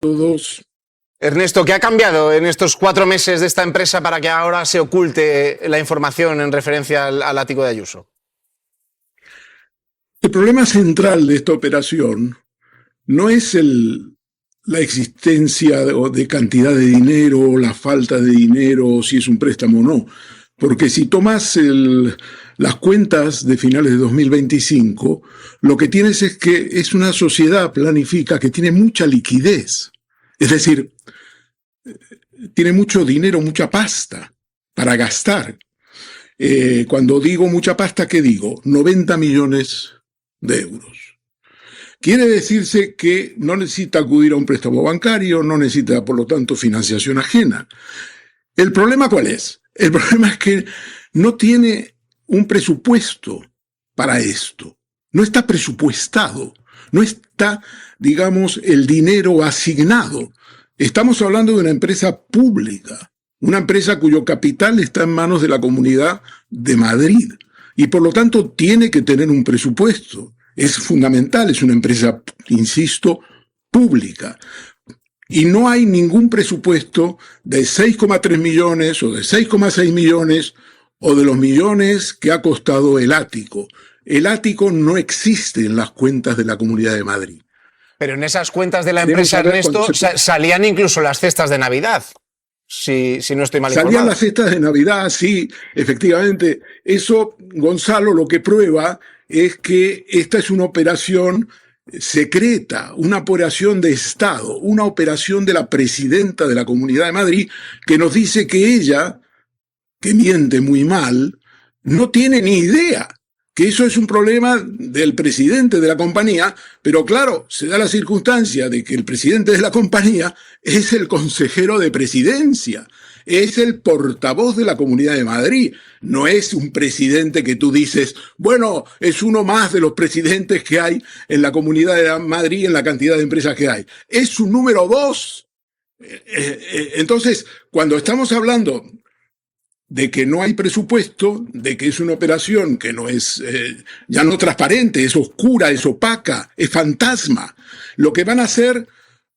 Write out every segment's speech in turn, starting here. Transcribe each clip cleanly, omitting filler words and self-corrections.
Todos. Ernesto, ¿qué ha cambiado en estos 4 meses de esta empresa para que ahora se oculte la información en referencia al ático de Ayuso? El problema central de esta operación no es la existencia de cantidad de dinero, o la falta de dinero, o si es un préstamo o no. Porque si tomas las cuentas de finales de 2025, lo que tienes es que es una sociedad planifica que tiene mucha liquidez. Es decir, tiene mucho dinero, mucha pasta para gastar. Cuando digo mucha pasta, ¿qué digo? 90 millones de euros. Quiere decirse que no necesita acudir a un préstamo bancario, no necesita, por lo tanto, financiación ajena. ¿El problema cuál es? El problema es que no tiene un presupuesto para esto. No está presupuestado. No está, digamos, el dinero asignado. Estamos hablando de una empresa pública, una empresa cuyo capital está en manos de la Comunidad de Madrid y por lo tanto tiene que tener un presupuesto. Es fundamental, es una empresa, insisto, pública. Y no hay ningún presupuesto de 6,3 millones o de 6,6 millones o de los millones que ha costado el ático. El ático no existe en las cuentas de la Comunidad de Madrid. Pero en esas cuentas de la empresa, Ernesto, salían incluso las cestas de Navidad, si no estoy mal informado. Salían las cestas de Navidad, sí, efectivamente. Eso, Gonzalo, lo que prueba es que esta es una operación secreta, una operación de Estado, una operación de la presidenta de la Comunidad de Madrid, que nos dice que ella, que miente muy mal, no tiene ni idea que eso es un problema del presidente de la compañía, pero claro, se da la circunstancia de que el presidente de la compañía es el consejero de presidencia, es el portavoz de la Comunidad de Madrid, no es un presidente que tú dices, bueno, es uno más de los presidentes que hay en la Comunidad de Madrid en la cantidad de empresas que hay, es su número 2. Entonces, cuando estamos hablando de que no hay presupuesto, de que es una operación que no es ya no transparente, es oscura, es opaca, es fantasma. Lo que van a hacer,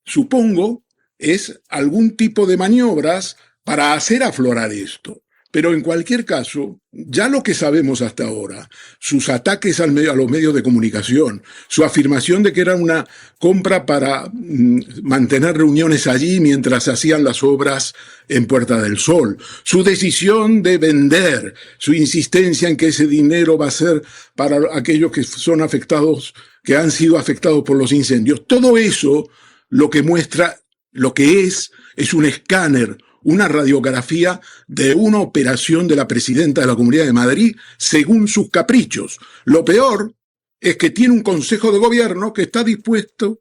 supongo, es algún tipo de maniobras para hacer aflorar esto. Pero en cualquier caso, ya lo que sabemos hasta ahora, sus ataques a los medios de comunicación, su afirmación de que era una compra para mantener reuniones allí mientras se hacían las obras en Puerta del Sol, su decisión de vender, su insistencia en que ese dinero va a ser para aquellos que son afectados, que han sido afectados por los incendios. Todo eso lo que muestra, lo que es un escáner, una radiografía de una operación de la presidenta de la Comunidad de Madrid según sus caprichos. Lo peor es que tiene un Consejo de Gobierno que está dispuesto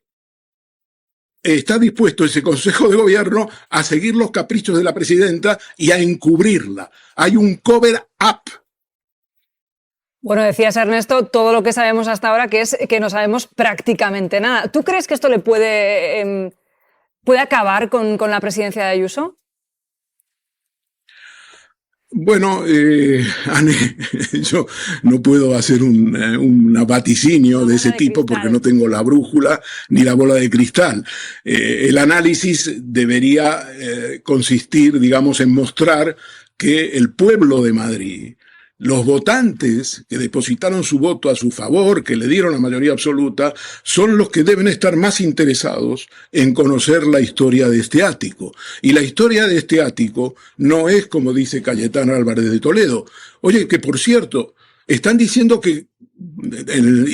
ese Consejo de Gobierno a seguir los caprichos de la presidenta y a encubrirla. Hay un cover-up. Bueno, decías, Ernesto, todo lo que sabemos hasta ahora, que es que no sabemos prácticamente nada. ¿Tú crees que esto le puede acabar con la presidencia de Ayuso? Bueno, Anne, yo no puedo hacer un vaticinio de ese tipo porque no tengo la brújula ni la bola de cristal. El análisis debería consistir, digamos, en mostrar que el pueblo de Madrid, los votantes que depositaron su voto a su favor, que le dieron la mayoría absoluta, son los que deben estar más interesados en conocer la historia de este ático. Y la historia de este ático no es como dice Cayetano Álvarez de Toledo. Oye, que por cierto, están diciendo que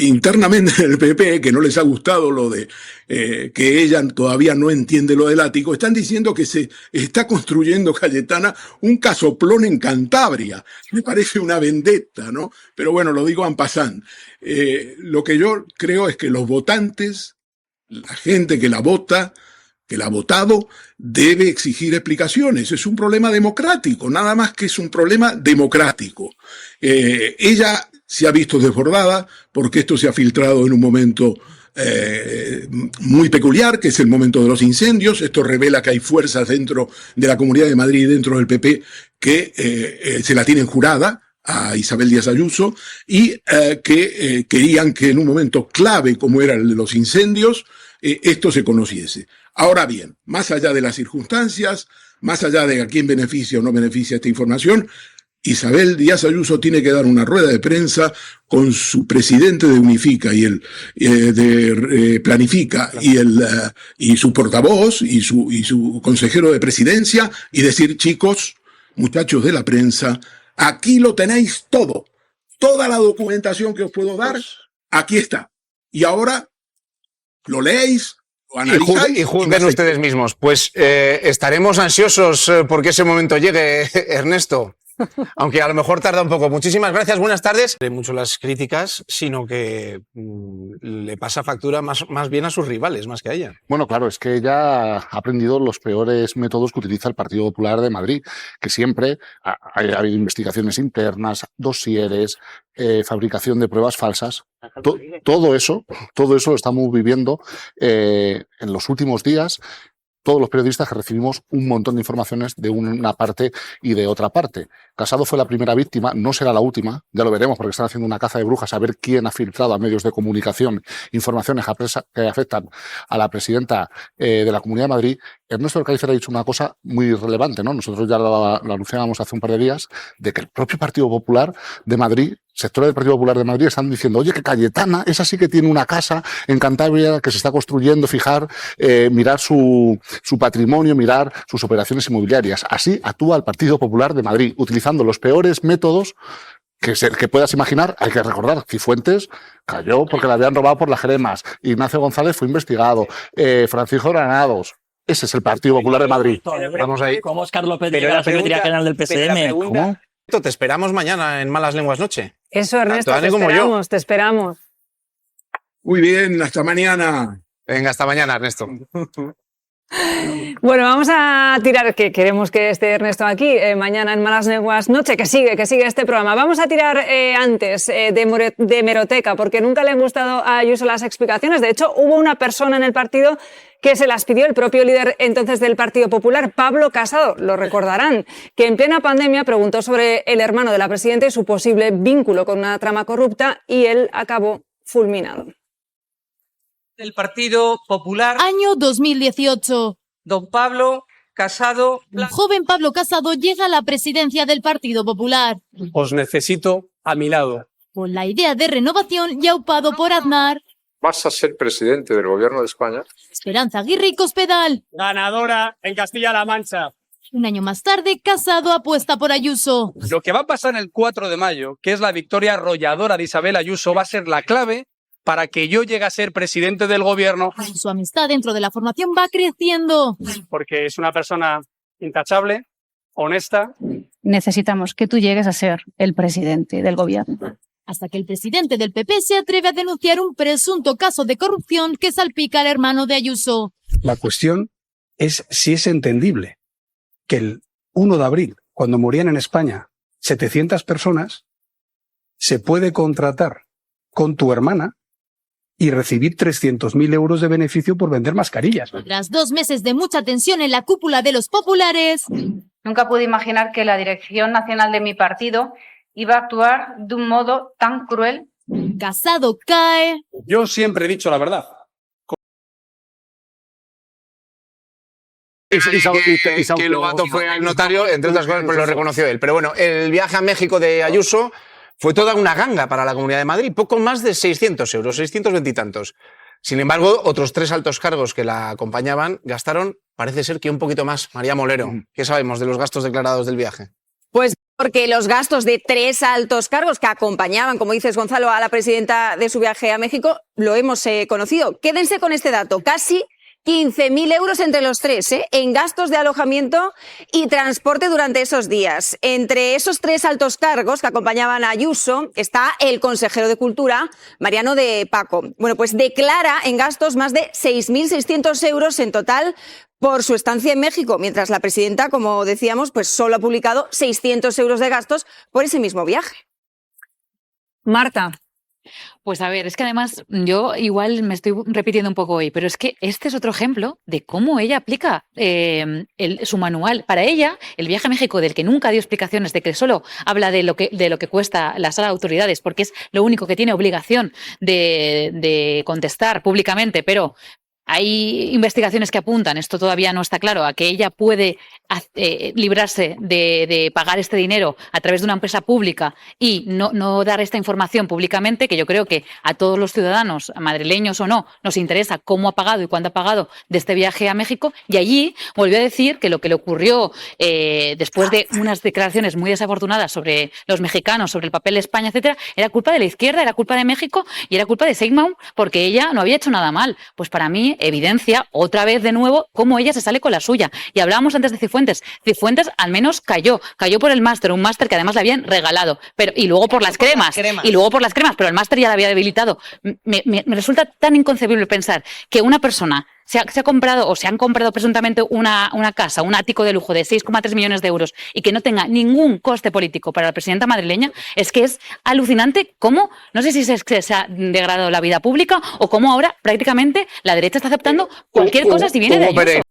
internamente en el PP, que no les ha gustado lo de que ella todavía no entiende lo del ático, están diciendo que se está construyendo, Cayetana, un casoplón en Cantabria. Me parece una vendetta, ¿no? Pero bueno, lo digo en passant. Lo que yo creo es que los votantes, la gente que la vota, que la ha votado, debe exigir explicaciones. Es un problema democrático, nada más que es un problema democrático. Ella se ha visto desbordada porque esto se ha filtrado en un momento muy peculiar, que es el momento de los incendios. Esto revela que hay fuerzas dentro de la Comunidad de Madrid y dentro del PP que se la tienen jurada a Isabel Díaz Ayuso y que querían que en un momento clave como era el de los incendios, esto se conociese. Ahora bien, más allá de las circunstancias, más allá de a quién beneficia o no beneficia esta información, Isabel Díaz Ayuso tiene que dar una rueda de prensa con su presidente de Unifica y de Planifica y su portavoz y su consejero de presidencia y decir, chicos, muchachos de la prensa, aquí lo tenéis todo. Toda la documentación que os puedo dar, aquí está. Y ahora lo leéis, lo analizáis. Y juzguen ustedes mismos. Pues estaremos ansiosos porque ese momento llegue, Ernesto. Aunque a lo mejor tarda un poco. Muchísimas gracias, buenas tardes. No mucho las críticas, sino que le pasa factura más bien a sus rivales, más que a ella. Bueno, claro, es que ella ha aprendido los peores métodos que utiliza el Partido Popular de Madrid, que siempre ha habido investigaciones internas, dosieres, fabricación de pruebas falsas. Todo eso lo estamos viviendo en los últimos días. Todos los periodistas que recibimos un montón de informaciones de una parte y de otra parte. Casado fue la primera víctima, no será la última, ya lo veremos porque están haciendo una caza de brujas a ver quién ha filtrado a medios de comunicación informaciones que afectan a la presidenta de la Comunidad de Madrid. Ernesto Erkáizer ha dicho una cosa muy relevante, ¿no? Nosotros ya lo anunciábamos hace un par de días, de que el propio Partido Popular de Madrid, sectores del Partido Popular de Madrid están diciendo, oye, que Cayetana, esa sí que tiene una casa en Cantabria que se está construyendo, mirar su patrimonio, mirar sus operaciones inmobiliarias. Así actúa el Partido Popular de Madrid, utilizando los peores métodos que puedas imaginar. Hay que recordar, Cifuentes cayó porque le habían robado por las cremas, Ignacio González fue investigado, Francisco Granados. Ese es el Partido Popular de Madrid. Vamos ahí. ¿Cómo es Carlos Pérez de la Secretaría General del PSM? ¿Cómo? Te esperamos mañana en Malas Lenguas Noche. Eso, Ernesto, Tanto Dani como yo. Te esperamos. Muy bien, hasta mañana. Venga, hasta mañana, Ernesto. Bueno, vamos a tirar, que queremos que esté Ernesto aquí mañana en Malas Lenguas Noche, que sigue este programa. Vamos a tirar antes de hemeroteca, porque nunca le han gustado a Ayuso las explicaciones. De hecho, hubo una persona en el partido que se las pidió, el propio líder entonces del Partido Popular, Pablo Casado, lo recordarán, que en plena pandemia preguntó sobre el hermano de la presidenta y su posible vínculo con una trama corrupta, y él acabó fulminado. Del Partido Popular. Año 2018. Don Pablo Casado. Un joven Pablo Casado llega a la presidencia del Partido Popular. Os necesito a mi lado. Con la idea de renovación y aupado por Aznar. Vas a ser presidente del Gobierno de España. Esperanza Aguirre y Cospedal. Ganadora en Castilla-La Mancha. Un año más tarde, Casado apuesta por Ayuso. Lo que va a pasar el 4 de mayo, que es la victoria arrolladora de Isabel Ayuso, va a ser la clave para que yo llegue a ser presidente del gobierno. Su amistad dentro de la formación va creciendo. Porque es una persona intachable, honesta. Necesitamos que tú llegues a ser el presidente del gobierno. Hasta que el presidente del PP se atreve a denunciar un presunto caso de corrupción que salpica al hermano de Ayuso. La cuestión es si es entendible que el 1 de abril, cuando morían en España 700 personas, se puede contratar con tu hermana y recibir 300.000 euros de beneficio por vender mascarillas. Tras 2 meses de mucha tensión en la cúpula de los populares... Nunca pude imaginar que la dirección nacional de mi partido iba a actuar de un modo tan cruel. Casado cae... Yo siempre he dicho la verdad. Que Lobato fue al notario, entre otras cosas, pues lo reconoció él. Pero bueno, el viaje a México de Ayuso fue toda una ganga para la Comunidad de Madrid, poco más de 600 euros, 620 y tantos. Sin embargo, otros 3 altos cargos que la acompañaban gastaron, parece ser que un poquito más. María Molero, ¿qué sabemos de los gastos declarados del viaje? Pues porque los gastos de 3 altos cargos que acompañaban, como dices, Gonzalo, a la presidenta de su viaje a México, lo hemos conocido. Quédense con este dato, casi 15.000 euros entre los 3, en gastos de alojamiento y transporte durante esos días. Entre esos 3 altos cargos que acompañaban a Ayuso está el consejero de Cultura, Mariano de Paco. Bueno, pues declara en gastos más de 6.600 euros en total por su estancia en México, mientras la presidenta, como decíamos, pues solo ha publicado 600 euros de gastos por ese mismo viaje. Marta. Pues a ver, es que además yo igual me estoy repitiendo un poco hoy, pero es que este es otro ejemplo de cómo ella aplica su manual. Para ella, el viaje a México, del que nunca dio explicaciones, de que solo habla de lo que cuesta la sala de autoridades, porque es lo único que tiene obligación de contestar públicamente, pero hay investigaciones que apuntan, esto todavía no está claro, a que ella puede librarse de pagar este dinero a través de una empresa pública y no dar esta información públicamente, que yo creo que a todos los ciudadanos, madrileños o no, nos interesa cómo ha pagado y cuándo ha pagado de este viaje a México. Y allí volvió a decir que lo que le ocurrió después de unas declaraciones muy desafortunadas sobre los mexicanos, sobre el papel de España, etcétera, era culpa de la izquierda, era culpa de México y era culpa de Sheinbaum porque ella no había hecho nada mal. Pues para mí evidencia otra vez de nuevo cómo ella se sale con la suya. Y hablábamos antes de Cifuentes. Cifuentes al menos cayó por el máster, un máster que además le habían regalado, y luego por las cremas, pero el máster ya la había debilitado. Me resulta tan inconcebible pensar que una persona se ha comprado o se han comprado presuntamente una casa, un ático de lujo de 6,3 millones de euros y que no tenga ningún coste político para la presidenta madrileña. Es que es alucinante cómo, no sé si se ha degradado la vida pública o cómo ahora prácticamente la derecha está aceptando cualquier cosa si viene de Ayuso.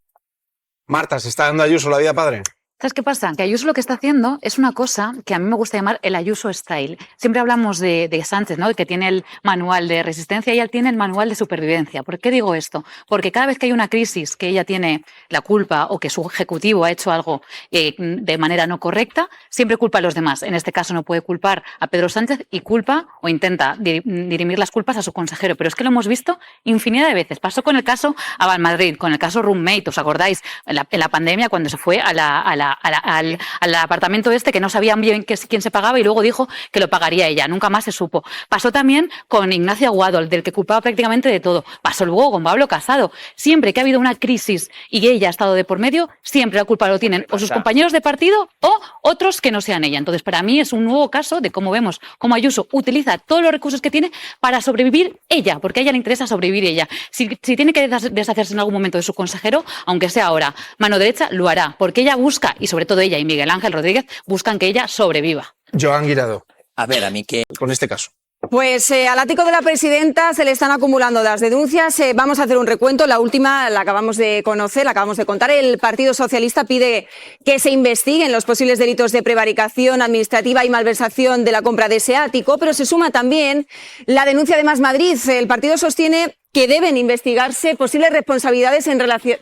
Marta, ¿se está dando Ayuso la vida padre? ¿Sabes qué pasa? Que Ayuso lo que está haciendo es una cosa que a mí me gusta llamar el Ayuso Style. Siempre hablamos de Sánchez, ¿no? Que tiene el manual de resistencia y ella tiene el manual de supervivencia. ¿Por qué digo esto? Porque cada vez que hay una crisis que ella tiene la culpa o que su ejecutivo ha hecho algo de manera no correcta, siempre culpa a los demás. En este caso no puede culpar a Pedro Sánchez y culpa o intenta dirimir las culpas a su consejero. Pero es que lo hemos visto infinidad de veces. Pasó con el caso Avalmadrid, con el caso Roommate, ¿os acordáis? En la pandemia cuando se fue al apartamento que no sabían bien quién se pagaba y luego dijo que lo pagaría ella. Nunca más se supo. Pasó también con Ignacio Aguado, del que culpaba prácticamente de todo. Pasó luego con Pablo Casado. Siempre que ha habido una crisis y ella ha estado de por medio, siempre la culpa lo tienen o sus compañeros de partido o otros que no sean ella. Entonces, para mí es un nuevo caso de cómo vemos cómo Ayuso utiliza todos los recursos que tiene para sobrevivir ella, porque a ella le interesa sobrevivir ella. Si tiene que deshacerse en algún momento de su consejero, aunque sea ahora, mano derecha, lo hará, porque ella busca, y sobre todo ella y Miguel Ángel Rodríguez, buscan que ella sobreviva. Joan Guirado. A ver, a mí que... Con este caso. Pues al ático de la presidenta se le están acumulando las denuncias. Vamos a hacer un recuento. La última la acabamos de conocer, la acabamos de contar. El Partido Socialista pide que se investiguen los posibles delitos de prevaricación administrativa y malversación de la compra de ese ático, pero se suma también la denuncia de Más Madrid. El partido sostiene que deben investigarse posibles responsabilidades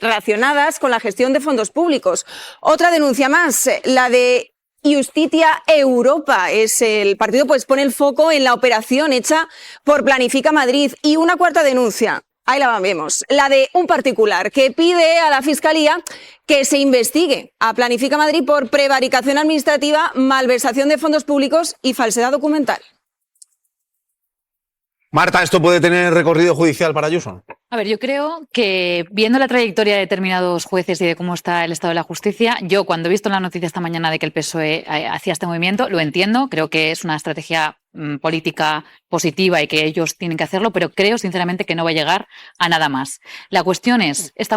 relacionadas con la gestión de fondos públicos. Otra denuncia más, la de Justitia Europa. El partido pone el foco en la operación hecha por Planifica Madrid. Y una cuarta denuncia, ahí la vemos, la de un particular que pide a la Fiscalía que se investigue a Planifica Madrid por prevaricación administrativa, malversación de fondos públicos y falsedad documental. Marta, ¿esto puede tener recorrido judicial para Ayuso? A ver, yo creo que viendo la trayectoria de determinados jueces y de cómo está el estado de la justicia, yo cuando he visto la noticia esta mañana de que el PSOE hacía este movimiento, lo entiendo, creo que es una estrategia política positiva y que ellos tienen que hacerlo, pero creo sinceramente que no va a llegar a nada más. La cuestión es, es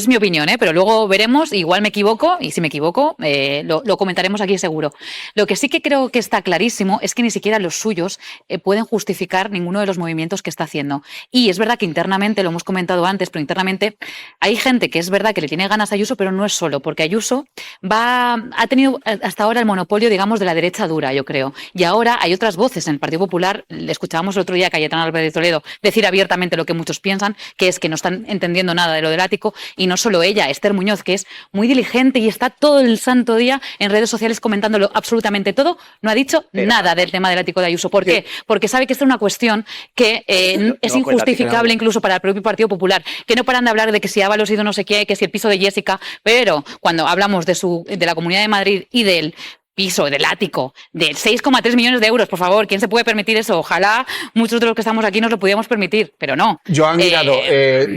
mi opinión, pero luego veremos, igual me equivoco, y si me equivoco, lo comentaremos aquí seguro. Lo que sí que creo que está clarísimo es que ni siquiera los suyos pueden justificar ninguno de los movimientos que está haciendo. Y es verdad que internamente, lo hemos comentado antes, pero internamente hay gente que es verdad que le tiene ganas a Ayuso, pero no es solo, porque Ayuso ha tenido hasta ahora el monopolio, digamos, de la derecha dura, yo creo. Y ahora hay otras voces en el Partido Popular, le escuchábamos el otro día a Cayetana Álvarez de Toledo decir abiertamente lo que muchos piensan, que es que no están entendiendo nada de lo del ático, y no solo ella, Esther Muñoz, que es muy diligente y está todo el santo día en redes sociales comentándolo absolutamente todo, no ha dicho nada del tema del ático de Ayuso. ¿Por qué? Porque sabe que esta es una cuestión que es injustificable incluso para el propio Partido Popular, que no paran de hablar de que si Ábalos ha ido no sé qué, que si el piso de Jessica, pero cuando hablamos de la Comunidad de Madrid y del piso, del ático, de 6,3 millones de euros, por favor, ¿quién se puede permitir eso? Ojalá muchos de los que estamos aquí nos lo pudiéramos permitir, pero no. Joan Guirado,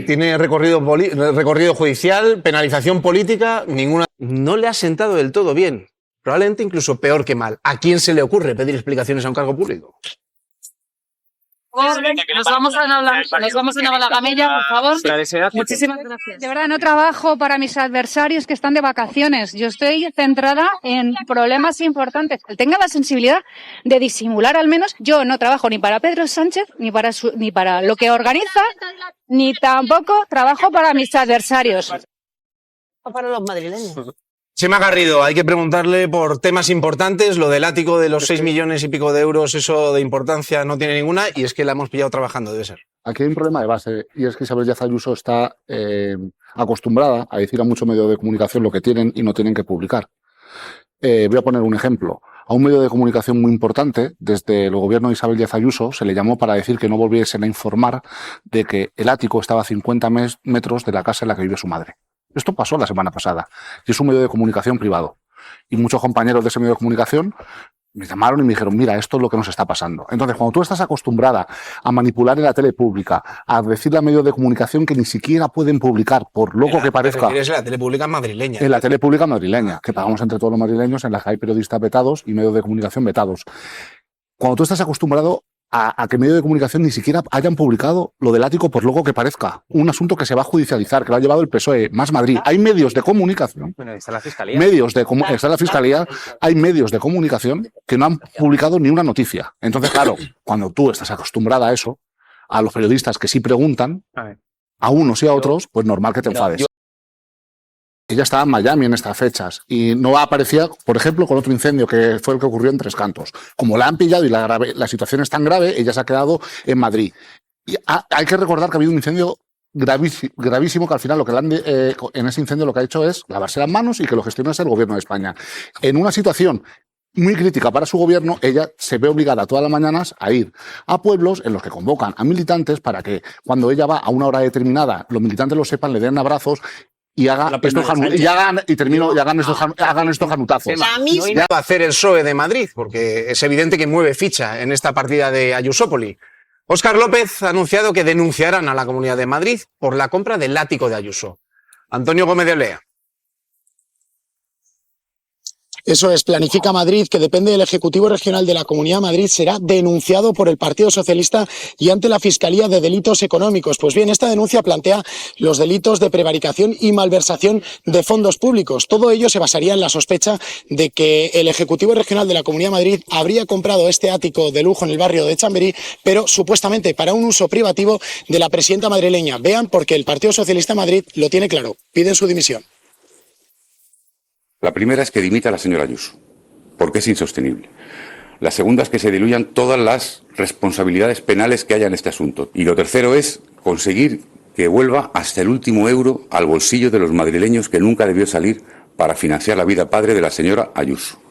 tiene recorrido judicial, penalización política, ninguna. No le ha sentado del todo bien, probablemente incluso peor que mal. ¿A quién se le ocurre pedir explicaciones a un cargo público? Nos vamos a la gamella, por favor. Muchísimas gracias. De verdad, no trabajo para mis adversarios que están de vacaciones. Yo estoy centrada en problemas importantes. Tenga la sensibilidad de disimular al menos. Yo no trabajo ni para Pedro Sánchez, ni para lo que organiza, ni tampoco trabajo para mis adversarios. Para los madrileños. Chema Garrido, hay que preguntarle por temas importantes. Lo del ático de los 6 millones y pico de euros, eso de importancia no tiene ninguna, y es que la hemos pillado trabajando, debe ser. Aquí hay un problema de base, y es que Isabel Díaz Ayuso está acostumbrada a decir a muchos medios de comunicación lo que tienen y no tienen que publicar. Voy a poner un ejemplo. A un medio de comunicación muy importante, desde el gobierno de Isabel Díaz Ayuso, se le llamó para decir que no volviesen a informar de que el ático estaba a 50 metros de la casa en la que vive su madre. Esto pasó la semana pasada, y es un medio de comunicación privado. Y muchos compañeros de ese medio de comunicación me llamaron y me dijeron, mira, esto es lo que nos está pasando. Entonces, cuando tú estás acostumbrada a manipular en la tele pública, a decirle a medios de comunicación que ni siquiera pueden publicar, por loco que parezca... Es la tele pública madrileña. En la tele pública madrileña, que pagamos entre todos los madrileños, en la que hay periodistas vetados y medios de comunicación vetados. Cuando tú estás acostumbrado a que medios de comunicación ni siquiera hayan publicado lo del ático, por loco que parezca, un asunto que se va a judicializar, que lo ha llevado el PSOE, más Madrid. Hay medios de comunicación. Bueno, está la Fiscalía. Está la Fiscalía. Hay medios de comunicación que no han publicado ni una noticia. Entonces, claro, cuando tú estás acostumbrada a eso, a los periodistas que sí preguntan, a unos y a otros, pues normal que te enfades. Ella estaba en Miami en estas fechas y no aparecía, por ejemplo, con otro incendio que fue el que ocurrió en Tres Cantos. Como la han pillado y la situación es tan grave, ella se ha quedado en Madrid. Y hay que recordar que ha habido un incendio gravísimo, que al final en ese incendio lo que ha hecho es lavarse las manos y que lo gestiona el gobierno de España. En una situación muy crítica para su gobierno, ella se ve obligada todas las mañanas a ir a pueblos en los que convocan a militantes para que cuando ella va a una hora determinada, los militantes lo sepan, le den abrazos y hagan estos janutazos. ¿Qué va a hacer el PSOE de Madrid? Porque es evidente que mueve ficha en esta partida de Ayusópoli. Óscar López ha anunciado que denunciarán a la Comunidad de Madrid por la compra del ático de Ayuso. Antonio Gómez de Olea. Eso es, Planifica Madrid, que depende del Ejecutivo Regional de la Comunidad de Madrid, será denunciado por el Partido Socialista y ante la Fiscalía de Delitos Económicos. Pues bien, esta denuncia plantea los delitos de prevaricación y malversación de fondos públicos. Todo ello se basaría en la sospecha de que el Ejecutivo Regional de la Comunidad de Madrid habría comprado este ático de lujo en el barrio de Chamberí, pero supuestamente para un uso privativo de la presidenta madrileña. Vean, porque el Partido Socialista de Madrid lo tiene claro, piden su dimisión. La primera es que dimita a la señora Ayuso, porque es insostenible. La segunda es que se diluyan todas las responsabilidades penales que haya en este asunto. Y lo tercero es conseguir que vuelva hasta el último euro al bolsillo de los madrileños, que nunca debió salir para financiar la vida padre de la señora Ayuso.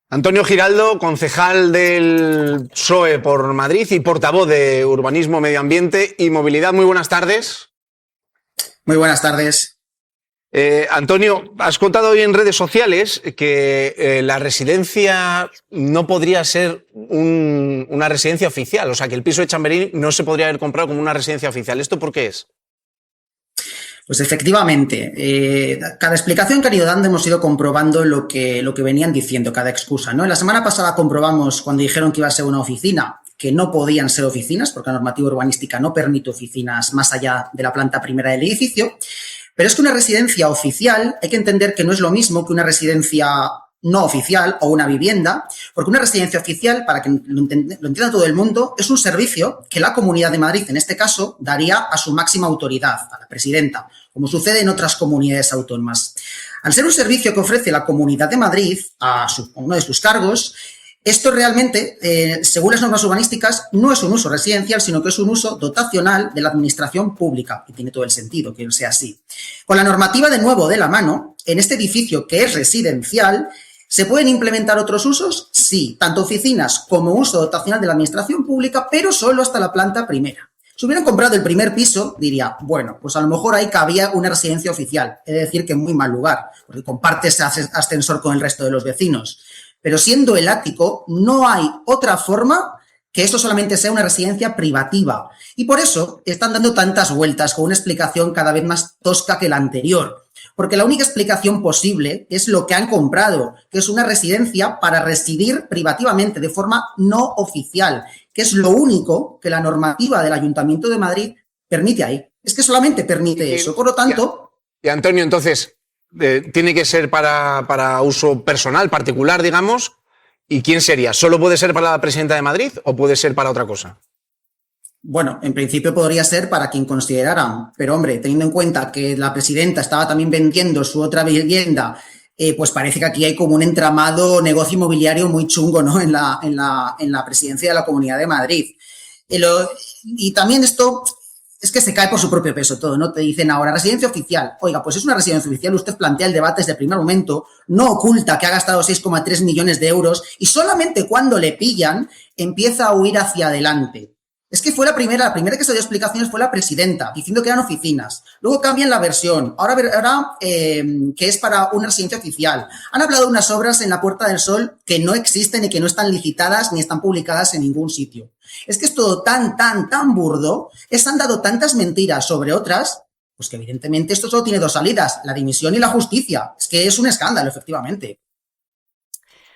Antonio Giraldo, concejal del PSOE por Madrid y portavoz de Urbanismo, Medio Ambiente y Movilidad. Muy buenas tardes. Muy buenas tardes. Antonio, has contado hoy en redes sociales que la residencia no podría ser una residencia oficial, o sea, que el piso de Chamberí no se podría haber comprado como una residencia oficial. ¿Esto por qué es? Pues efectivamente, cada explicación que han ido dando hemos ido comprobando lo que venían diciendo, cada excusa, ¿no? La semana pasada comprobamos, cuando dijeron que iba a ser una oficina, que no podían ser oficinas, porque la normativa urbanística no permite oficinas más allá de la planta primera del edificio. Pero es que una residencia oficial hay que entender que no es lo mismo que una residencia no oficial o una vivienda, porque una residencia oficial, para que lo entienda todo el mundo, es un servicio que la Comunidad de Madrid, en este caso, daría a su máxima autoridad, a la presidenta, como sucede en otras comunidades autónomas. Al ser un servicio que ofrece la Comunidad de Madrid a uno de sus cargos, esto realmente, según las normas urbanísticas, no es un uso residencial, sino que es un uso dotacional de la administración pública, y tiene todo el sentido que sea así. Con la normativa de nuevo de la mano, en este edificio que es residencial, ¿se pueden implementar otros usos? Sí, tanto oficinas como uso dotacional de la administración pública, pero solo hasta la planta primera. Si hubieran comprado el primer piso, diría, bueno, pues a lo mejor ahí cabía una residencia oficial, es decir, que en muy mal lugar, porque comparte ese ascensor con el resto de los vecinos. Pero siendo el ático, no hay otra forma que esto solamente sea una residencia privativa. Y por eso están dando tantas vueltas con una explicación cada vez más tosca que la anterior. Porque la única explicación posible es lo que han comprado, que es una residencia para residir privativamente de forma no oficial, que es lo único que la normativa del Ayuntamiento de Madrid permite ahí. Es que solamente permite eso. Por lo tanto... Y Antonio, entonces... tiene que ser para uso personal, particular, digamos. ¿Y quién sería? ¿Solo puede ser para la presidenta de Madrid o puede ser para otra cosa? Bueno, en principio podría ser para quien consideraran, pero hombre, teniendo en cuenta que la presidenta estaba también vendiendo su otra vivienda, pues parece que aquí hay como un entramado negocio inmobiliario muy chungo, ¿no? En la presidencia de la Comunidad de Madrid. Y también esto es que se cae por su propio peso todo, ¿no? Te dicen ahora residencia oficial. Oiga, pues es una residencia oficial, usted plantea el debate desde el primer momento, no oculta que ha gastado 6,3 millones de euros y solamente cuando le pillan empieza a huir hacia adelante. Es que fue la primera que se dio explicaciones fue la presidenta, diciendo que eran oficinas. Luego cambian la versión. Ahora que es para una residencia oficial. Han hablado de unas obras en la Puerta del Sol que no existen y que no están licitadas ni están publicadas en ningún sitio. Es que es todo tan burdo, han dado tantas mentiras sobre otras, pues que evidentemente esto solo tiene dos salidas, la dimisión y la justicia. Es que es un escándalo, efectivamente.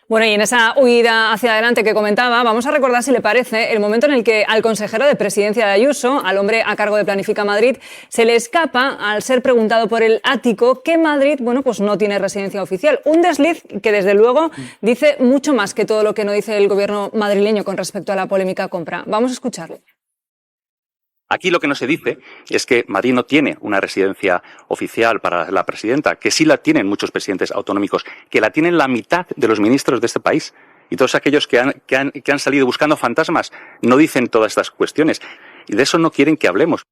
Bueno, y en esa huida hacia adelante que comentaba, vamos a recordar, si le parece, el momento en el que al consejero de Presidencia de Ayuso, al hombre a cargo de Planifica Madrid, se le escapa, al ser preguntado por el ático, que Madrid, bueno, pues no tiene residencia oficial. Un desliz que, desde luego, dice mucho más que todo lo que no dice el gobierno madrileño con respecto a la polémica compra. Vamos a escucharlo. Aquí lo que no se dice es que Madrid no tiene una residencia oficial para la presidenta, que sí la tienen muchos presidentes autonómicos, que la tienen la mitad de los ministros de este país. Y todos aquellos que han salido buscando fantasmas no dicen todas estas cuestiones. Y de eso no quieren que hablemos.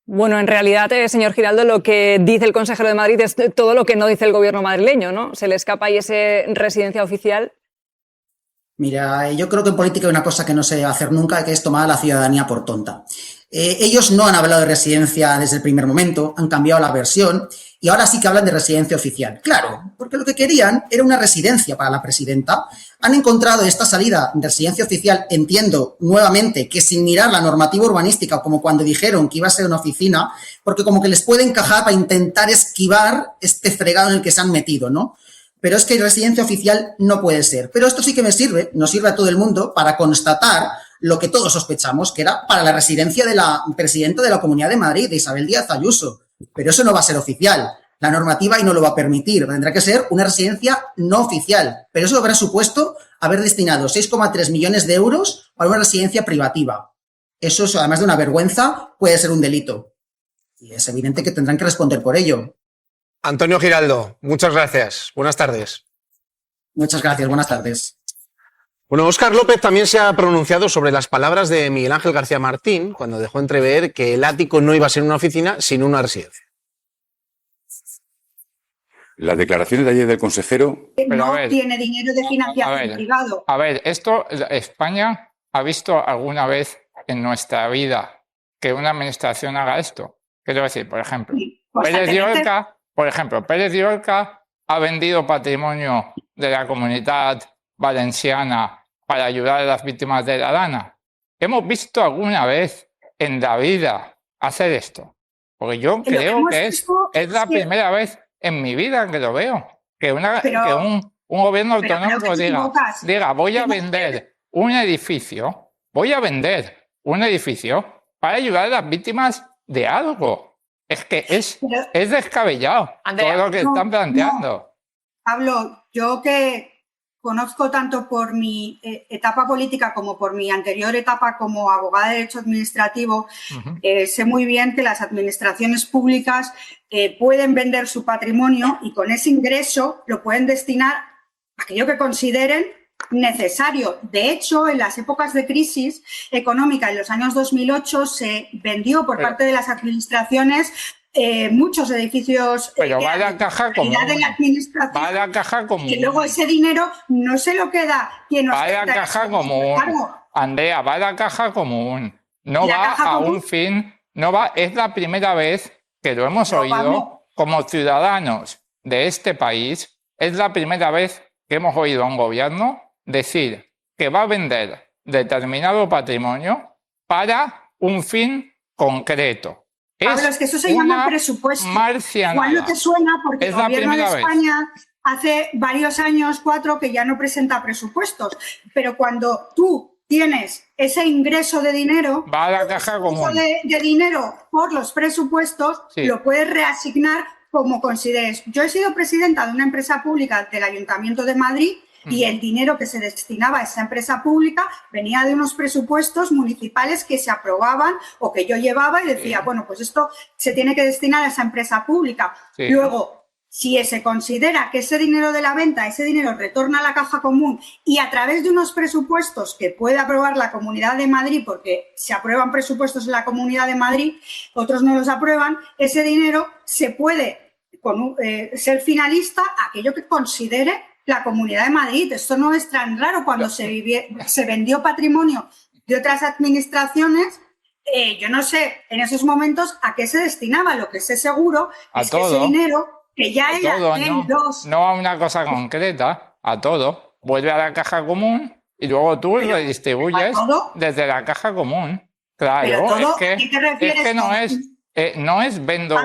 Bueno, en realidad, señor Giraldo, lo que dice el consejero de Madrid es todo lo que no dice el gobierno madrileño, ¿no? Se le escapa ahí ese residencia oficial. Mira, yo creo que en política hay una cosa que no se debe hacer nunca, que es tomar a la ciudadanía por tonta. Ellos no han hablado de residencia desde el primer momento, han cambiado la versión y ahora sí que hablan de residencia oficial. Claro, porque lo que querían era una residencia para la presidenta. Han encontrado esta salida de residencia oficial, entiendo nuevamente que sin mirar la normativa urbanística, como cuando dijeron que iba a ser una oficina, porque como que les puede encajar para intentar esquivar este fregado en el que se han metido, ¿no? Pero es que residencia oficial no puede ser. Pero esto sí que nos sirve a todo el mundo para constatar lo que todos sospechamos, que era para la residencia de la presidenta de la Comunidad de Madrid, de Isabel Díaz Ayuso. Pero eso no va a ser oficial. La normativa y no lo va a permitir. Tendrá que ser una residencia no oficial. Pero eso habrá supuesto haber destinado 6,3 millones de euros para una residencia privativa. Eso, además de una vergüenza, puede ser un delito. Y es evidente que tendrán que responder por ello. Antonio Giraldo, muchas gracias. Buenas tardes. Muchas gracias, buenas tardes. Bueno, Óscar López también se ha pronunciado sobre las palabras de Miguel Ángel García Martín cuando dejó entrever que el ático no iba a ser una oficina, sino una residencia. Las declaraciones de ayer del consejero... Tiene dinero de financiación privado. A ver, esto España ha visto alguna vez en nuestra vida que una administración haga esto. Quiero decir, por ejemplo, Pérez de Orca ha vendido patrimonio de la Comunidad Valenciana para ayudar a las víctimas de la Dana. ¿Hemos visto alguna vez en la vida hacer esto? Porque yo creo que es la primera vez en mi vida que lo veo. Que un gobierno autonómico diga, voy a vender un edificio para ayudar a las víctimas de algo. Es que es descabellado, Andrea, todo lo que están planteando. Pablo, yo que conozco tanto por mi etapa política como por mi anterior etapa como abogada de derecho administrativo, sé muy bien que las administraciones públicas pueden vender su patrimonio y con ese ingreso lo pueden destinar a aquello que consideren necesario. De hecho, en las épocas de crisis económica, en los años 2008, se vendió por parte de las administraciones muchos edificios de la caja común. Va a la caja común. Y luego ese dinero no se lo queda quien nos va a la caja común. Andrea, va a la caja común. No va a un fin. No va. Es la primera vez que lo hemos oído como ciudadanos de este país. Es la primera vez que hemos oído a un gobierno decir que va a vender determinado patrimonio para un fin concreto. Pablo, es que eso se llama presupuesto. Igual no te suena porque el gobierno de España hace varios años, 4, que ya no presenta presupuestos. Pero cuando tú tienes ese ingreso de dinero, va a la caja común. De dinero por los presupuestos, lo puedes reasignar como consideres. Yo he sido presidenta de una empresa pública del Ayuntamiento de Madrid y el dinero que se destinaba a esa empresa pública venía de unos presupuestos municipales que se aprobaban o que yo llevaba y decía, bueno, pues esto se tiene que destinar a esa empresa pública. Sí. Luego, si se considera que ese dinero de la venta, ese dinero retorna a la caja común y a través de unos presupuestos que puede aprobar la Comunidad de Madrid, porque se aprueban presupuestos en la Comunidad de Madrid, otros no los aprueban, ese dinero se puede ser finalista a aquello que considere la Comunidad de Madrid. Esto no es tan raro. Cuando se vendió patrimonio de otras administraciones, yo no sé en esos momentos a qué se destinaba. Lo que sé seguro es que ese dinero, que ya era no a una cosa concreta, a todo. Vuelve a la caja común y luego tú lo distribuyes desde la caja común. Claro, todo, es que no es vendo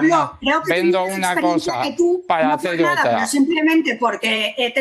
una cosa para hacer otra. Pero simplemente porque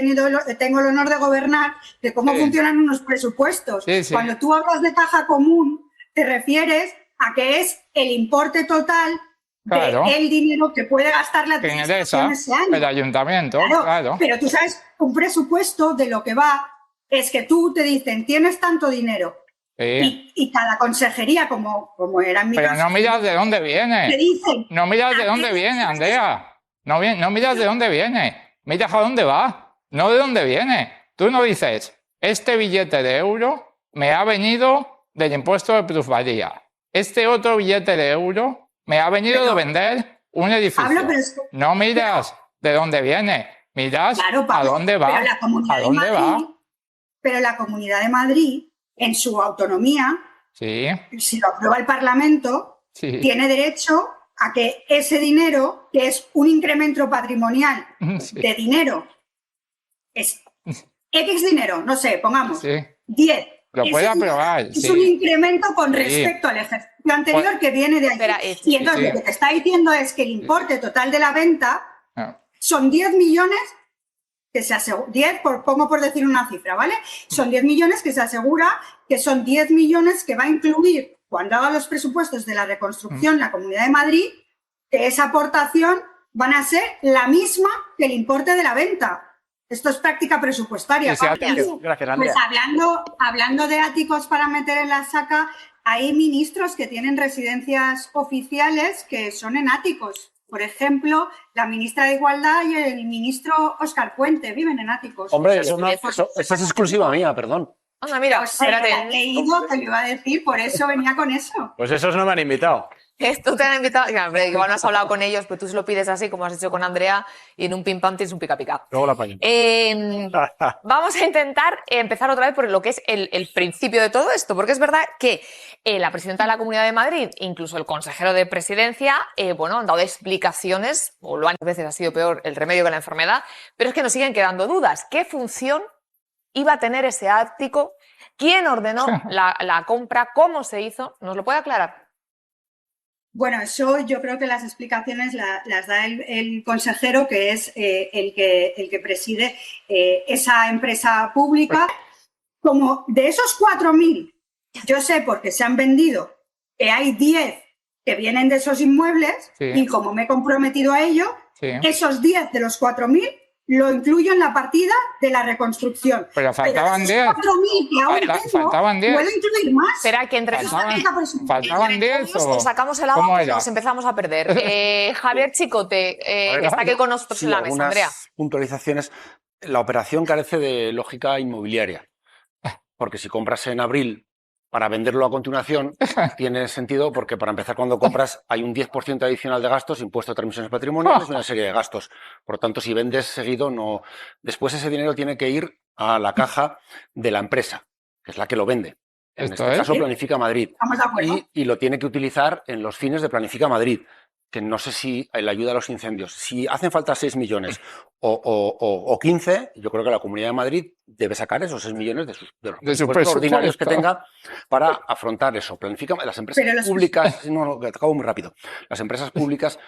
tengo el honor de gobernar, de cómo funcionan unos presupuestos. Sí. Cuando tú hablas de caja común, te refieres a que es el importe total del dinero que puede gastar la administración ese año. El ayuntamiento, claro. Pero tú sabes, un presupuesto de lo que va es que tú te dicen, tienes tanto dinero. Sí. Y cada consejería, como era en mi caso... Pero no miras de dónde viene. Te dicen... No miras de dónde viene, Andrea. No miras de dónde viene. Miras a dónde va. No de dónde viene. Tú no dices, este billete de euro me ha venido del impuesto de plusvalía. Este otro billete de euro me ha venido de vender un edificio. No miras de dónde viene. Miras a dónde va. Pero la Comunidad de Madrid, en su autonomía, si lo aprueba el Parlamento, tiene derecho a que ese dinero, que es un incremento patrimonial de dinero, es X dinero, no sé, pongamos 10. Lo puede aprobar. Es un incremento con respecto al ejercicio anterior que viene de allí. Y entonces lo que te está diciendo es que el importe total de la venta son 10 millones que se asegura, 10, pongo por decir una cifra, ¿vale? Son 10 millones que se asegura que son 10 millones que va a incluir, cuando haga los presupuestos de la reconstrucción, la Comunidad de Madrid, que esa aportación van a ser la misma que el importe de la venta. Esto es práctica presupuestaria. Gracias, Andrea. Pues hablando de áticos para meter en la saca, hay ministros que tienen residencias oficiales que son en áticos. Por ejemplo, la ministra de Igualdad y el ministro Óscar Puente viven en áticos. Hombre, eso es exclusiva mía, perdón. Anda, mira, espérate. He leído, te lo iba a decir, por eso venía con eso. Pues esos no me han invitado. Tú te han invitado, igual no has hablado con ellos, pero tú se lo pides así, como has hecho con Andrea, y en un pim pam tienes un pica pica. Luego la apaño. Vamos a intentar empezar otra vez por lo que es el principio de todo esto, porque es verdad que la presidenta de la Comunidad de Madrid, incluso el consejero de presidencia, han dado explicaciones, o lo han veces ha sido peor el remedio que la enfermedad, pero es que nos siguen quedando dudas. ¿Qué función iba a tener ese ático? ¿Quién ordenó la compra? ¿Cómo se hizo? ¿Nos lo puede aclarar? Bueno, eso yo creo que las explicaciones las da el consejero, que es el que preside esa empresa pública. Como de esos 4.000, yo sé porque se han vendido, que hay 10 que vienen de esos inmuebles, y como me he comprometido a ello, esos 10 de los 4.000 lo incluyo en la partida de la reconstrucción. Pero faltaban 10. 4.000 que aún tengo, faltaban 10. puedo incluir más. Espera, que entre faltaban 10 nos sacamos el agua y nos empezamos a perder. Javier Chicote, que está aquí con nosotros en la mesa. Andrea. Puntualizaciones. La operación carece de lógica inmobiliaria. Porque si compras en abril para venderlo a continuación, tiene sentido porque, para empezar, cuando compras hay un 10% adicional de gastos, impuesto de transmisiones patrimoniales y una serie de gastos. Por lo tanto, si vendes seguido, no. Después ese dinero tiene que ir a la caja de la empresa, que es la que lo vende. En este caso, Planifica Madrid. Y lo tiene que utilizar en los fines de Planifica Madrid, que no sé si le ayuda a los incendios. Si hacen falta 6 millones o 15, yo creo que la Comunidad de Madrid debe sacar esos 6 millones de los presupuestos ordinarios que tenga para afrontar eso. Planifica las empresas públicas. No, acabo muy rápido. Las empresas públicas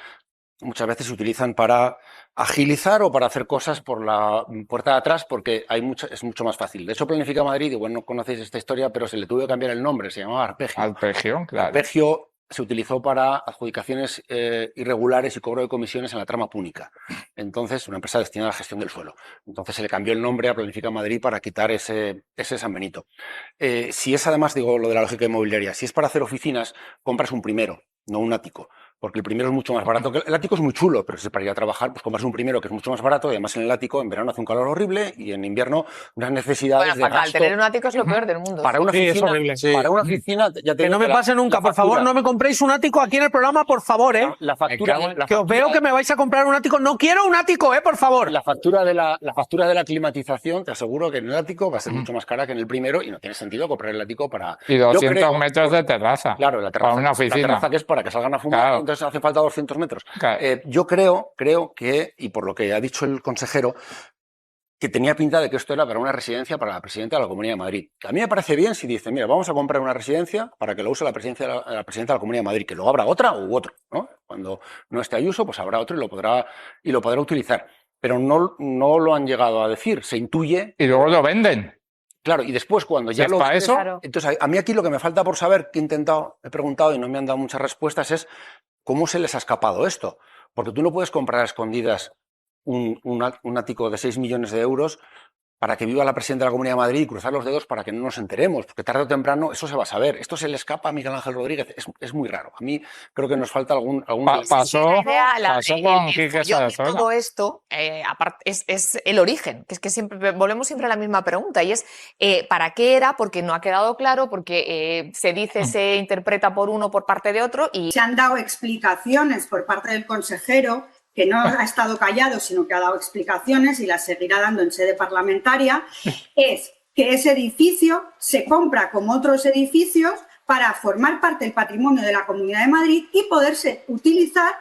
muchas veces se utilizan para agilizar o para hacer cosas por la puerta de atrás, porque es mucho más fácil. De hecho, Planifica Madrid, igual no conocéis esta historia, pero se le tuvo que cambiar el nombre, se llamaba Arpegio. Arpegio, claro. Arpegio se utilizó para adjudicaciones irregulares y cobro de comisiones en la trama púnica. Entonces, una empresa destinada a la gestión del suelo. Entonces se le cambió el nombre a Planifica Madrid para quitar ese San Benito. Si es además, digo, lo de la lógica inmobiliaria, si es para hacer oficinas, compras un primero, no un ático. Porque el primero es mucho más barato. El ático es muy chulo, pero si es para ir a trabajar, pues compras un primero que es mucho más barato, y además en el ático en verano hace un calor horrible y en invierno unas necesidades de gasto. Tener un ático es lo peor del mundo. Para una oficina, es horrible. para una oficina, ya te que no me pase nunca, por favor, no me compréis un ático aquí en el programa, por favor, ¿eh? La factura, que os veo que me vais a comprar un ático. No quiero un ático, por favor. La factura de la climatización, te aseguro que en el ático va a ser mucho más cara que en el primero y no tiene sentido comprar el ático para... Y 200 metros de terraza. Claro, la terraza. Para una oficina. La terraza que es para que salgan a fumar, claro. Entonces hace falta 200 metros. Claro. Yo creo que, y por lo que ha dicho el consejero, que tenía pinta de que esto era para una residencia para la presidenta de la Comunidad de Madrid. A mí me parece bien si dice, mira, vamos a comprar una residencia para que lo use la presidenta de la Comunidad de Madrid, que luego habrá otra u otro, ¿no? Cuando no esté Ayuso, pues habrá otro y lo podrá utilizar. Pero no lo han llegado a decir, se intuye. Y luego lo venden. Claro, y después cuando ya lo ves, eso. Entonces a mí aquí lo que me falta por saber, que he preguntado y no me han dado muchas respuestas, es cómo se les ha escapado esto. Porque tú no puedes comprar a escondidas un ático de 6 millones de euros para que viva la presidenta de la Comunidad de Madrid y cruzar los dedos para que no nos enteremos, porque tarde o temprano eso se va a saber. Esto se le escapa a Miguel Ángel Rodríguez, es muy raro. A mí creo que nos falta algún... Pasó con Quique Sarasola. Todo esto es el origen, que es que volvemos siempre a la misma pregunta, y es ¿para qué era? Porque no ha quedado claro, porque se dice, se interpreta por uno, por parte de otro, y... Se han dado explicaciones por parte del consejero, que no ha estado callado, sino que ha dado explicaciones y las seguirá dando en sede parlamentaria, es que ese edificio se compra como otros edificios para formar parte del patrimonio de la Comunidad de Madrid y poderse utilizar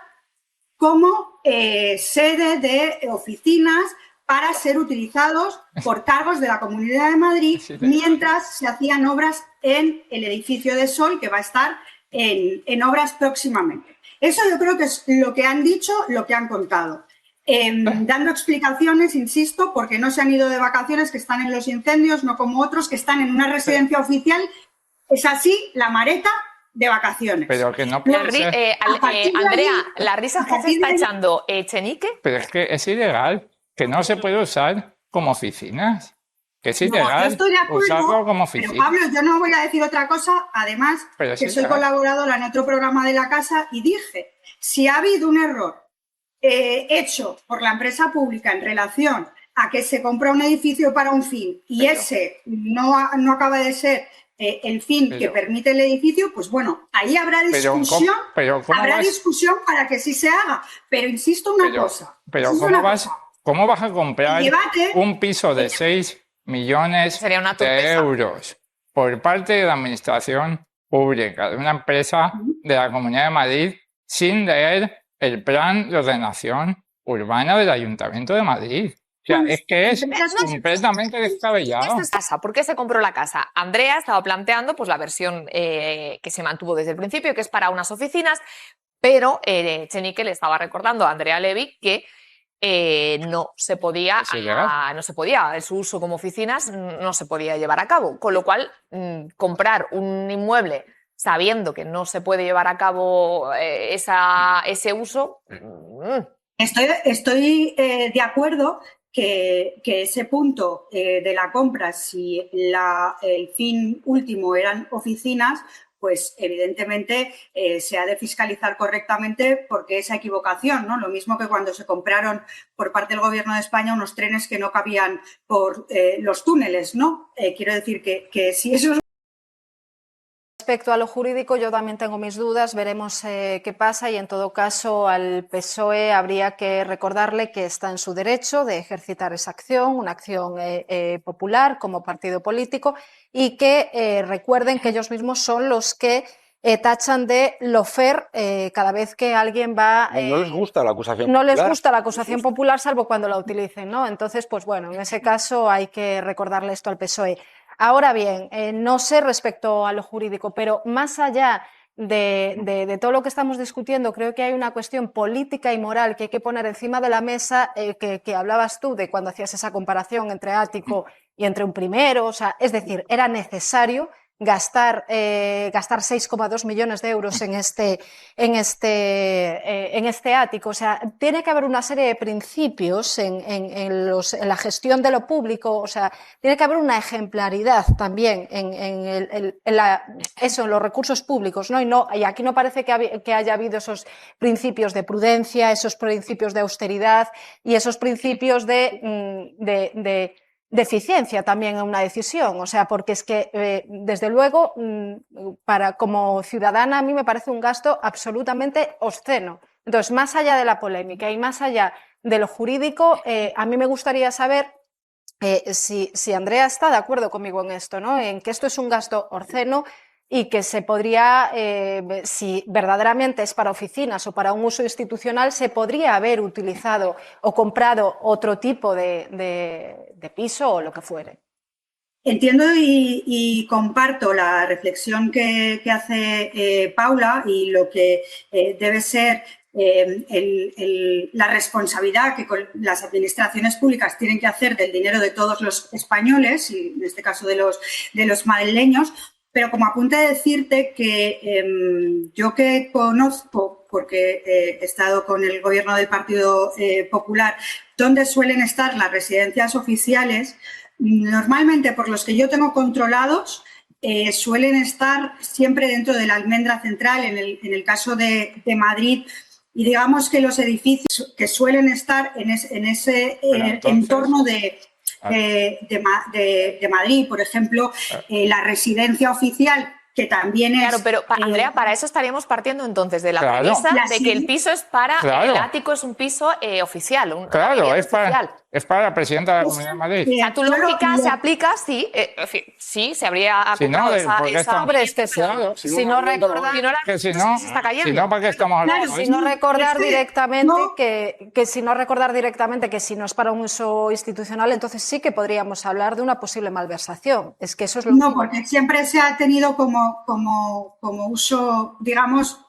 como sede de oficinas para ser utilizados por cargos de la Comunidad de Madrid mientras se hacían obras en el edificio de Sol, que va a estar en obras próximamente. Eso yo creo que es lo que han dicho, lo que han contado. Dando explicaciones, insisto, porque no se han ido de vacaciones, que están en los incendios, no como otros que están en una residencia oficial. Es así la mareta de vacaciones. Pero que no puede ser. Andrea, la risa que se está echando Echenique. Pero es que es ilegal, que no se puede usar como oficinas. Que es ilegal, yo estoy de acuerdo, usarlo como oficina. Pero Pablo, yo no voy a decir otra cosa, además que soy colaboradora en otro programa de la casa y dije, si ha habido un error hecho por la empresa pública en relación a que se compra un edificio para un fin y ese no acaba de ser el fin que permite el edificio, pues bueno, ahí habrá discusión, discusión para que sí se haga. Pero insisto una cosa. Pero ¿cómo vas a comprar un piso de 6 millones de euros por parte de la administración pública de una empresa de la Comunidad de Madrid sin leer el plan de ordenación urbana del Ayuntamiento de Madrid? O sea, es que es completamente descabellado. ¿Por qué se compró la casa? Andrea estaba planteando pues la versión que se mantuvo desde el principio, que es para unas oficinas, pero Echenique le estaba recordando a Andrea Levy que no se podía, su uso como oficinas no se podía llevar a cabo, con lo cual comprar un inmueble sabiendo que no se puede llevar a cabo ese uso. Estoy de acuerdo que ese punto de la compra, si el fin último eran oficinas, pues evidentemente se ha de fiscalizar correctamente porque esa equivocación, ¿no? Lo mismo que cuando se compraron por parte del Gobierno de España unos trenes que no cabían por los túneles, ¿no? Quiero decir que si eso es... Respecto a lo jurídico, yo también tengo mis dudas, veremos qué pasa y en todo caso al PSOE habría que recordarle que está en su derecho de ejercitar esa acción, una acción popular como partido político y que recuerden que ellos mismos son los que tachan de lawfare cada vez que alguien va... no les gusta la acusación no popular. les gusta la acusación popular salvo cuando la utilicen, ¿no? Entonces, pues bueno, en ese caso hay que recordarle esto al PSOE. Ahora bien, no sé respecto a lo jurídico, pero más allá de todo lo que estamos discutiendo, creo que hay una cuestión política y moral que hay que poner encima de la mesa, que hablabas tú de cuando hacías esa comparación entre ático y entre un primero, o sea, es decir, era necesario gastar 6,2 millones de euros en este ático. O sea, tiene que haber una serie de principios en la gestión de lo público. O sea, tiene que haber una ejemplaridad también en los recursos públicos, ¿no? Y aquí no parece que haya habido esos principios de prudencia, esos principios de austeridad y esos principios de eficiencia también en una decisión. O sea, porque es que, desde luego, como ciudadana, a mí me parece un gasto absolutamente obsceno. Entonces, más allá de la polémica y más allá de lo jurídico, a mí me gustaría saber si Andrea está de acuerdo conmigo en esto, ¿no? En que esto es un gasto obsceno y que se podría, si verdaderamente es para oficinas o para un uso institucional, se podría haber utilizado o comprado otro tipo de piso o lo que fuere. Entiendo y comparto la reflexión que hace Paula y lo que debe ser la responsabilidad que las administraciones públicas tienen que hacer del dinero de todos los españoles, y en este caso de los madrileños. Pero como apunte a decirte que yo que conozco, porque he estado con el gobierno del Partido Popular, donde suelen estar las residencias oficiales, normalmente por los que yo tengo controlados, suelen estar siempre dentro de la almendra central, en el caso de Madrid, y digamos que los edificios que suelen estar en ese entorno de Madrid, por ejemplo, la residencia oficial, que también es... Claro, pero Andrea, para eso estaríamos partiendo entonces de la premisa de que el piso es para... El ático es un piso oficial. Es para la presidenta de la Comunidad de Madrid. O sea, tu lógica se aplica sí, se habría aplicado si no recordar directamente que si no es para un uso institucional, entonces sí que podríamos hablar de una posible malversación. Es que eso es lo No, porque siempre se ha tenido como uso, digamos,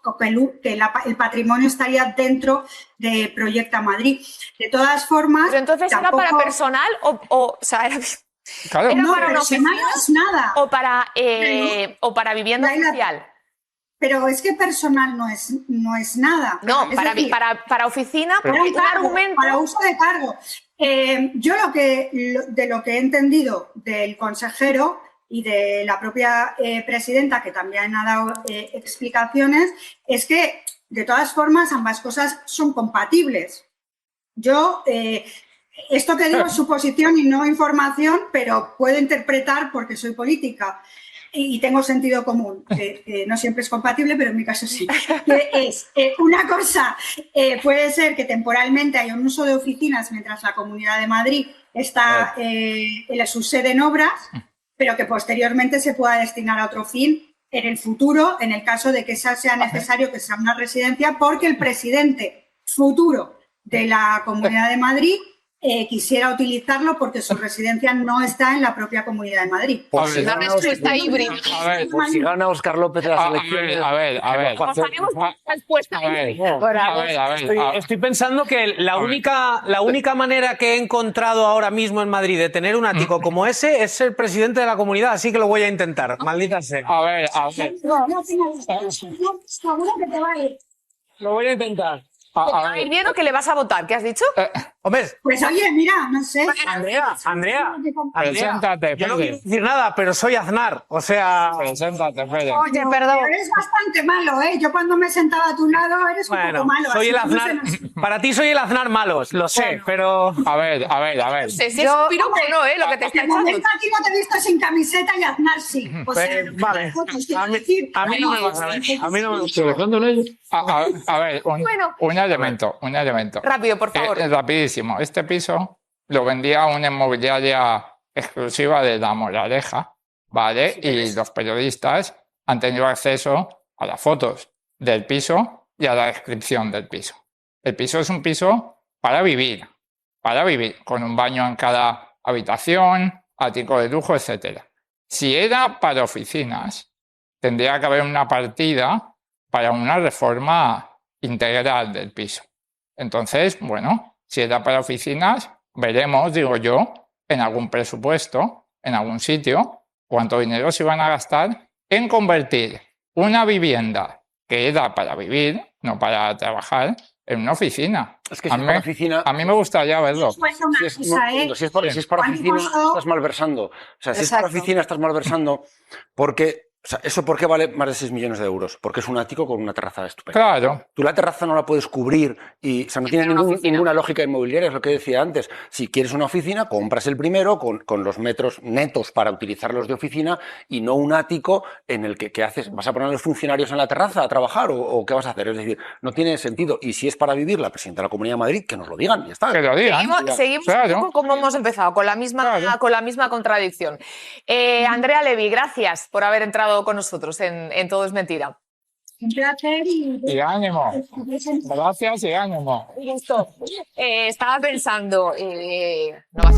que el patrimonio estaría dentro de Proyecta Madrid. De todas formas... Pero entonces tampoco... ¿era para personal o sea, era Claro. ¿era No, para una oficina no es nada. o para vivienda oficial? Pero es que personal no es nada. No, es para, decir, para oficina, para un argumento... para uso de cargo. Yo de lo que he entendido del consejero y de la propia presidenta, que también ha dado explicaciones, es que, de todas formas, ambas cosas son compatibles. Yo, esto que digo es suposición y no información, pero puedo interpretar porque soy política y tengo sentido común, que no siempre es compatible, pero en mi caso sí. Que es una cosa, puede ser que temporalmente haya un uso de oficinas mientras la Comunidad de Madrid está en su sede en obras, pero que posteriormente se pueda destinar a otro fin en el futuro, en el caso de que sea necesario que sea una residencia, porque el presidente futuro de la Comunidad de Madrid quisiera utilizarlo porque su residencia no está en la propia Comunidad de Madrid. Una respuesta híbrida. Por si gana Óscar López las elecciones. A ver. Tenemos respuesta híbrida. Estoy pensando que la única manera que he encontrado ahora mismo en Madrid de tener un ático como ese es ser presidente de la comunidad, así que lo voy a intentar. Maldita sea. A ver. Seguro que te va a ir. Lo voy a intentar. ¿Te va a ir bien o que le vas a votar? ¿Qué has dicho? Hombre. Pues oye, mira, no sé. Andrea. Preséntate, yo no quiero decir nada, pero soy Aznar. O sea. Preséntate, Fede. Oye, perdón. Eres bastante malo, ¿eh? Yo cuando me sentaba a tu lado eres un poco malo. Soy el Aznar. Para ti soy el Aznar malo, lo sé, pero. A ver. No sé si es piropo o no, lo que te está echando. De momento aquí no te he visto sin camiseta y Aznar sí. O sea, vale. A mí no me vas a ver. A mí no me gusta. A ver, un elemento. Rápido, por favor. Rapidísimo. Este piso lo vendía una inmobiliaria exclusiva de La Moraleja, ¿vale? Y los periodistas han tenido acceso a las fotos del piso y a la descripción del piso. El piso es un piso para vivir, con un baño en cada habitación, ático de lujo, etc. Si era para oficinas, tendría que haber una partida para una reforma integral del piso. Entonces, bueno, si era para oficinas, veremos, digo yo, en algún presupuesto, en algún sitio, cuánto dinero se iban a gastar en convertir una vivienda que era para vivir, no para trabajar, en una oficina. Es que si es para oficina... A mí me gustaría verlo. Si es para oficina, estás malversando. O sea, si es para oficina, estás malversando porque... O sea, ¿eso por qué vale más de 6 millones de euros? Porque es un ático con una terraza estupenda. Claro. Tú la terraza no la puedes cubrir y, o sea, no tiene ninguna lógica inmobiliaria, es lo que decía antes. Si quieres una oficina, compras el primero con los metros netos para utilizarlos de oficina y no un ático en el que ¿qué haces? ¿Vas a poner a los funcionarios en la terraza a trabajar o qué vas a hacer? Es decir, no tiene sentido. Y si es para vivir, la presidenta de la Comunidad de Madrid, que nos lo digan, ya está. Que lo digan. Seguimos un poco como hemos empezado, con la misma contradicción. Andrea Levy, gracias por haber entrado con nosotros en Todo es Mentira. Un placer y ánimo. Gracias y ánimo. Estaba pensando, no vas...